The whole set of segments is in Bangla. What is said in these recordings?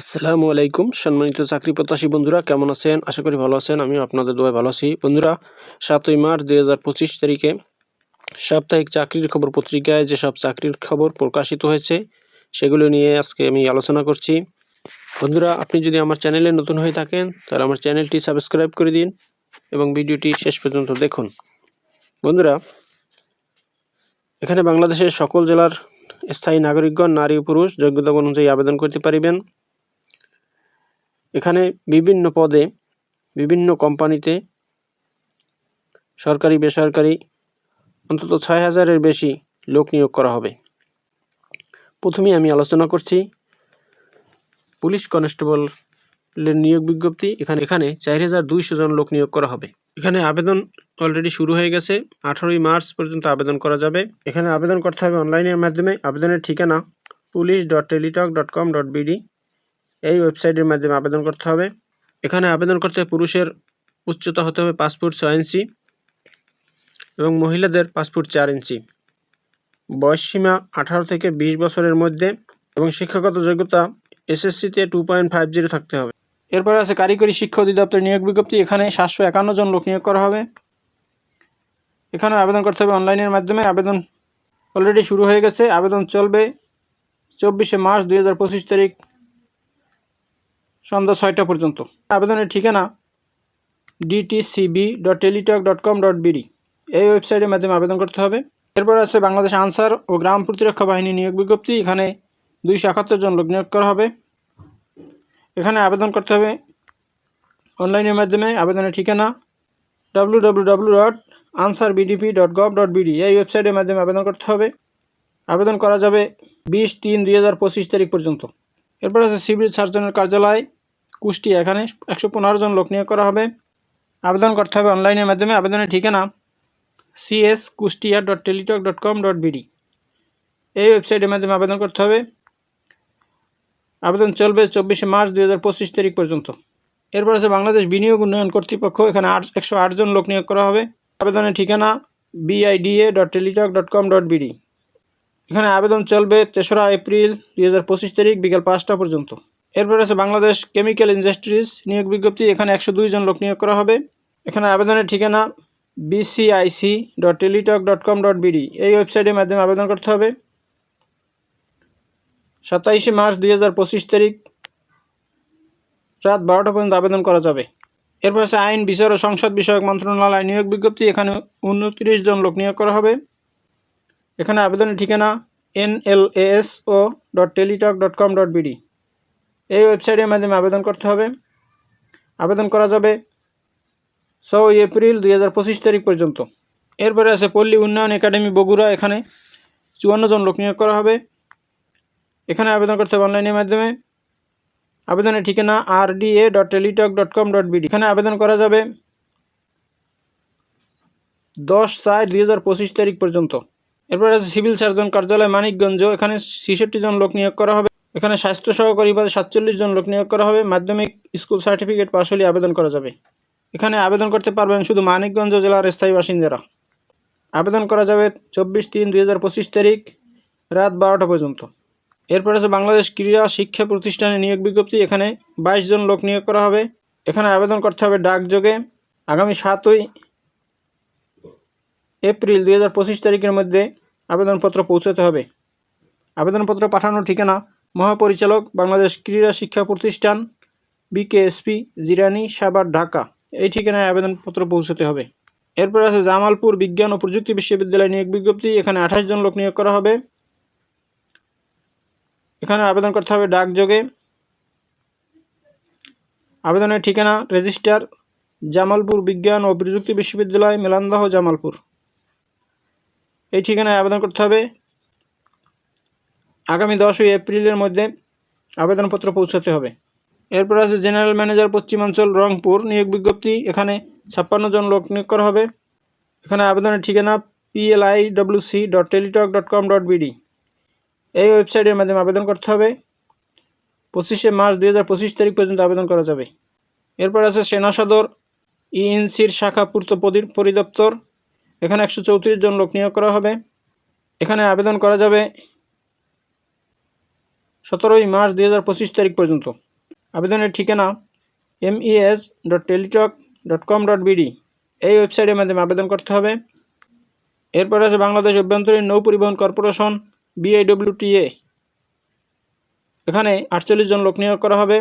আসসালামু আলাইকুম সম্মানিত চাকরি প্রত্যাশী বন্ধুরা, কেমন আছেন? আশা করি ভালো আছেন। আমিও আপনাদের দোয়ায় ভালো আছি। বন্ধুরা, 7ই মার্চ 2025 তারিখে সাপ্তাহিক চাকরির খবর পত্রিকায় যেসব চাকরির খবর প্রকাশিত হয়েছে সেগুলো নিয়ে আজকে আমি আলোচনা করছি। বন্ধুরা, আপনি যদি আমার চ্যানেলে নতুন হয়ে থাকেন তাহলে আমার চ্যানেলটি সাবস্ক্রাইব করে দিন এবং ভিডিওটি শেষ পর্যন্ত দেখুন। বন্ধুরা, এখানে বাংলাদেশের সকল জেলার স্থায়ী নাগরিকগণ নারী ও পুরুষ যোগ্যতা অনুযায়ী আবেদন করতে পারিবেন। এখানে বিভিন্ন পদে বিভিন্ন কোম্পানিতে সরকারি বেসরকারি অন্তত ৬,০০০-এর বেশি লোক নিয়োগ করা হবে। প্রথমেই আমি আলোচনা করছি পুলিশ কনস্টেবলের নিয়োগ বিজ্ঞপ্তি। এখানে ৪,২০০ জন লোক নিয়োগ করা হবে। এখানে আবেদন অলরেডি শুরু হয়ে গেছে। 18ই মার্চ পর্যন্ত আবেদন করা যাবে। এখানে আবেদন করতে হবে অনলাইনের মাধ্যমে। আবেদনের ঠিকানা police.teletalk.com.bd এই ওয়েবসাইটের মাধ্যমে আবেদন করতে হবে। এখানে আবেদন করতে পুরুষের উচ্চতা হতে হবে 5 ফুট 6 ইঞ্চি এবং মহিলাদের 5 ফুট 4 ইঞ্চি। বয়স সীমা 18 থেকে 20 বছরের মধ্যে এবং শিক্ষাগত যোগ্যতা এসএসসিতে 2.50 থাকতে হবে। এরপর আছে কারিগরি শিক্ষা অধিদপ্তর নিয়োগ বিজ্ঞপ্তি। এখানে 751 জন লোক নিয়োগ করা হবে। এখানে আবেদন করতে হবে অনলাইনের মাধ্যমে। আবেদন অলরেডি শুরু হয়ে গেছে। আবেদন চলবে 24শে মার্চ 2025 তারিখ সন্ধ্যা 6টা পর্যন্ত। আবেদনের ঠিকানা dtcb.teletalk.com.bd এই ওয়েবসাইটের মাধ্যমে আবেদন করতে হবে। এরপর আছে বাংলাদেশ আনসার ও গ্রাম প্রতিরক্ষা বাহিনী নিয়োগ বিজ্ঞপ্তি। এখানে 271 জন লোক নিয়োগ করা হবে। এখানে আবেদন করতে হবে অনলাইনের মাধ্যমে। আবেদনের ঠিকানা www.ansarbdp.gov.bd এই ওয়েবসাইটের মাধ্যমে আবেদন করতে হবে। আবেদন করা যাবে 20/3/2025 তারিখ পর্যন্ত। এরপর আছে সিভিল সার্জনের কার্যালয় কুষ্টিয়া। এখানে 115 জন লোক নিয়োগ করা হবে। আবেদন করতে হবে অনলাইনের মাধ্যমে। আবেদনের ঠিকানা cs.kushtia.teletalk.com.bd এই ওয়েবসাইটের মাধ্যমে আবেদন করতে হবে। আবেদন চলবে 24শে মার্চ 2025 তারিখ পর্যন্ত। এরপর আছে বাংলাদেশ বিনিয়োগ উন্নয়ন কর্তৃপক্ষ। এখানে 108 জন লোক নিয়োগ করা হবে। আবেদনের ঠিকানা bida.teletalk.com.bd এখানে আবেদন চলবে 3রা এপ্রিল 2025 তারিখ বিকাল 5টা পর্যন্ত। এরপর আছে বাংলাদেশ কেমিক্যাল ইন্ডাস্ট্রিজ নিয়োগ বিজ্ঞপ্তি। এখানে 102 জন লোক নিয়োগ করা হবে। এখানে আবেদনের ঠিকানা bcic.teletalk.com.bd এই ওয়েবসাইটের মাধ্যমে আবেদন করতে হবে। 27শে মার্চ 2025 তারিখ রাত 12টা পর্যন্ত আবেদন করা যাবে। এরপর আছে আইন বিচার ও সংসদ বিষয়ক মন্ত্রণালয় নিয়োগ বিজ্ঞপ্তি। এখানে 29 জন লোক নিয়োগ করা হবে। এখানে আবেদনের ঠিকানা nlaso.teletalk.com.bd এই ওয়েবসাইটের মাধ্যমে আবেদন করতে হবে। আবেদন করা যাবে 6 এপ্রিল 2025 তারিখ পর্যন্ত। এরপরে আছে পল্লী উন্নয়ন একাডেমি বগুড়া। এখানে 54 জন লোক নিয়োগ করা হবে। এখানে আবেদন করতে হবে অনলাইনের মাধ্যমে। আবেদনের ঠিকানা rda.teletalk.com.bd এখানে আবেদন করা যাবে 10/4/2025 তারিখ পর্যন্ত। এরপর আছে সিভিল সার্জন কার্যালয় মানিকগঞ্জ। এখানে 66 জন লোক নিয়োগ করা হবে। এখানে স্বাস্থ্য সহকারী পদে 47 জন লোক নিয়োগ করা হবে। মাধ্যমিক স্কুল সার্টিফিকেট পাস হলে আবেদন করা যাবে। এখানে আবেদন করতে পারবেন শুধু মানিকগঞ্জ জেলার স্থায়ী বাসিন্দারা। আবেদন করা যাবে 24/3/2025 তারিখ রাত 12টা পর্যন্ত। এরপর আছে বাংলাদেশ ক্রীড়া শিক্ষা প্রতিষ্ঠানে নিয়োগ বিজ্ঞপ্তি। এখানে 22 জন লোক নিয়োগ করা হবে। এখানে আবেদন করতে হবে ডাকযোগে। আগামী 7 এপ্রিল 2025 তারিখের মধ্যে আবেদনপত্র পৌঁছাতে হবে। আবেদনপত্র পাঠানোর ঠিকানা মহাপরিচালক বাংলাদেশ ক্রীড়া শিক্ষা প্রতিষ্ঠান বিকেএসপি জিরানী সাভার ঢাকা এই ঠিকানায় আবেদনপত্র পৌঁছাতে হবে। এরপর আছে জামালপুর বিজ্ঞান ও প্রযুক্তি বিশ্ববিদ্যালয় নিয়োগ বিজ্ঞপ্তি। এখানে 28 জন লোক নিয়োগ করা হবে। এখানে আবেদন করতে হবে ডাকযোগে। আবেদনের ঠিকানা রেজিস্ট্রার জামালপুর বিজ্ঞান ও প্রযুক্তি বিশ্ববিদ্যালয় মেলান্দহ জামালপুর এই ঠিকানায় আবেদন করতে হবে। আগামী 10 এপ্রিলের মধ্যে আবেদনপত্র পৌঁছাতে হবে। এরপর আছে জেনারেল ম্যানেজার পশ্চিমাঞ্চল রংপুর নিয়োগ বিজ্ঞপ্তি। এখানে 56 জন লোক নিয়োগ করা হবে। এখানে আবেদনের ঠিকানা pliwc.teletalk.com.bd এই ওয়েবসাইটের মাধ্যমে আবেদন করতে হবে। 25শে মার্চ 2025 তারিখ পর্যন্ত আবেদন করা যাবে। এরপর আছে সেনা সদর ইএনসির শাখা পূর্ত পরিদপ্তর। এখানে 134 জন লোক নিয়োগ করা হবে। এখানে আবেদন করা যাবে 17 মার্চ 2025 তারিখ পর্যন্ত। আবেদনের ঠিকানা mes.teletalk.com.bd এই ওয়েবসাইটের মাধ্যমে আবেদন করতে হবে। এরপর আছে বাংলাদেশ অভ্যন্তরীণ নৌ পরিবহন কর্পোরেশন BIWTA, এখানে 48 জন লোক নিয়োগ করা হবে।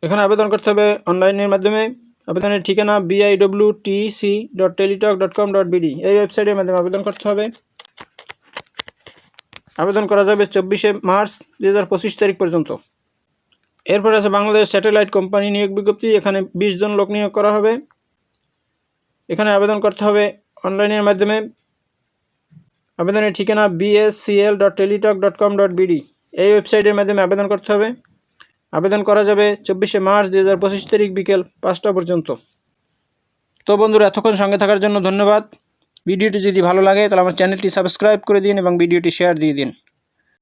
এখানে আবেদন করতে হবে অনলাইনের মাধ্যমে। আবেদনের ঠিকানা biwtc.teletalk.com.bd এই ওয়েবসাইটের মাধ্যমে আবেদন করতে হবে। আবেদন করা যাবে 24 মার্চ 2025 তারিখ পর্যন্ত। এরপর আছে বাংলাদেশ স্যাটেলাইট কোম্পানি নিয়োগ বিজ্ঞপ্তি, এখানে 20 জন লোক নিয়োগ করা হবে। এখানে আবেদন করতে হবে অনলাইনের মাধ্যমে। আবেদনের ঠিকানা bscl.teletalk.com.bd এই ওয়েবসাইটের মাধ্যমে আবেদন করতে হবে। আবেদন করা যাবে 24 মার্চ 2025 তারিখ বিকেল 5টা পর্যন্ত। তো বন্ধুরা, এতক্ষণ সঙ্গে থাকার জন্য ধন্যবাদ। ভিডিওটি যদি ভালো লাগে তাহলে আমার চ্যানেলটি সাবস্ক্রাইব করে দিন এবং ভিডিওটি শেয়ার দিয়ে দিন।